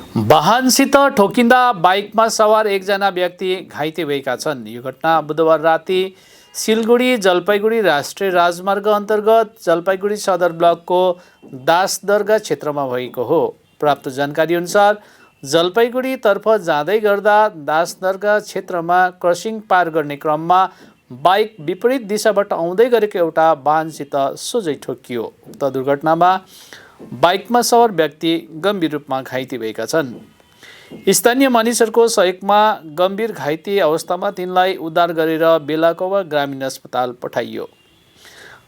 वाहनसित ठोकिँदा बाइकमा सवार एकजना व्यक्ति घाइते भएका छन्। यो घटना बुधबार राति सिलगढी जलपाइगुडी राष्ट्रिय राजमार्ग अन्तर्गत जलपाइगुडी सदर ब्लकको दासदरगाह क्षेत्रमा भएको हो। प्राप्त जानकारी अनुसार जलपाइगुडीतर्फ जाँदै गर्दा दासदरगाह क्षेत्रमा क्रसिङ पार गर्ने क्रममा बाइक विपरीत दिशाबाट आउँदै गरेको एउटा वाहनसित सोझै ठोकियो। उक्त दुर्घटनामा बाइकमा सवार व्यक्ति गम्भीर रूपमा घाइते भएका छन्। स्थानीय मानिसहरूको सहयोगमा गम्भीर घाइते अवस्थामा तिनलाई उद्धार गरेर बेलाकोवा ग्रामीण अस्पताल पठाइयो।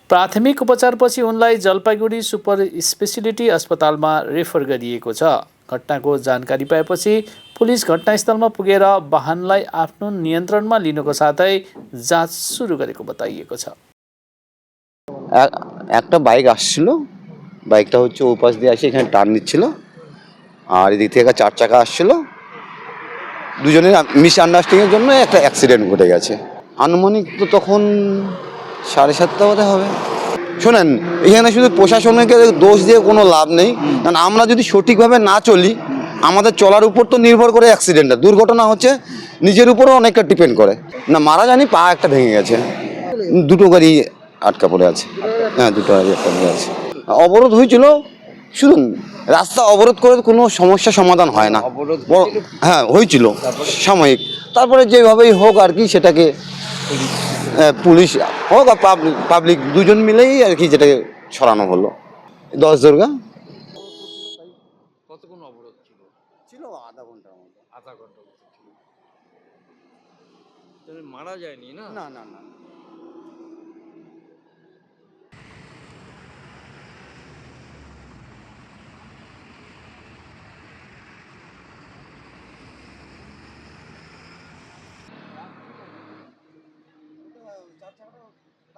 प्राथमिक उपचारपछि उनलाई जलपाइगुडी सुपर स्पेसिलिटी अस्पतालमा रेफर गरिएको छ। घटनाको जानकारी पाएपछि पुलिस घटनास्थलमा पुगेर वाहनलाई आफ्नो नियन्त्रणमा लिनुको साथै जाँच सुरु गरेको बताइएको छ। একটা বাইক আসছিল, বাইকটা হচ্ছে ওই পাশ দিয়ে এসে এখানে টার্ন নিচ্ছিল, আর এদিক থেকে চার চাকা আসছিল। দুজনের মিসআন্ডারস্ট্যান্ডিংয়ের জন্য একটা অ্যাক্সিডেন্ট ঘটে গেছে। আনুমানিক তো তখন 7:30 মতো হবে। শোনেন, এখানে শুধু প্রশাসনকে দোষ দিয়ে কোনো লাভ নেই, কারণ আমরা যদি সঠিকভাবে না চলি আমাদের চলার উপর তো নির্ভর করে অ্যাক্সিডেন্টটা। দুর্ঘটনা হচ্ছে নিজের উপরও অনেকটা ডিপেন্ড করে। না মারা যায়নি, পা একটা ভেঙে গেছে, দুটো গাড়ি আটকা পড়ে আছে। হ্যাঁ, দুটো গাড়ি আটকা পড়ে আছে। অবরোধ হয়েছিল, শুনুন, রাস্তা অবরোধ করে কোনো সমস্যা সমাধান হয় না। হ্যাঁ হয়েছিল সাময়িক, তারপরে যেভাবেই হোক আর কি সেটাকে পুলিশ হোক আর পাবলিক দুজন মিলেই আর কি যেটাকে সরানো হলো। 10 দুর্গা। কতক্ষণ অবরোধ ছিল? ছিল আধা ঘন্টার মতো। আধা ঘন্টা মতো ছিল। তবে মারা যায়নি না? না না না।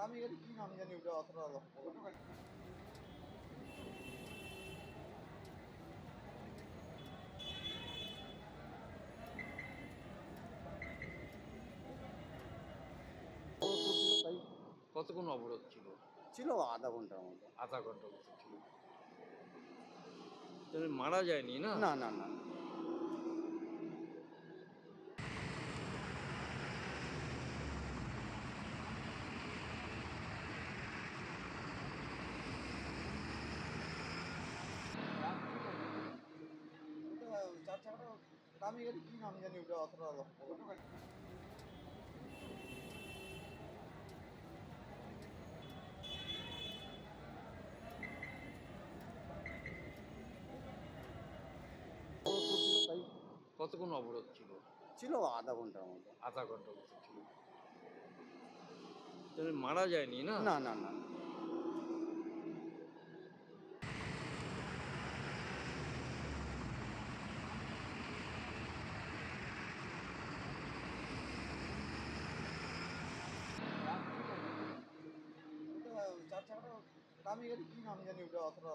আমি কি নাম জানি ওটা অতটা কতক্ষণ অবরোধ ছিল? ছিল আধা ঘন্টার মতো। আধা ঘন্টা মতো ছিল। তবে মারা যায়নি না? না না না। আমি কি নাম জানি ওটা অতটা কতক্ষণ অবরোধ ছিল? ছিল আধা ঘন্টার মতো। আধা ঘন্টা মতো ছিল। তবে মারা যায়নি না? না না না। আমি কি নাম জানি ওটা অতটা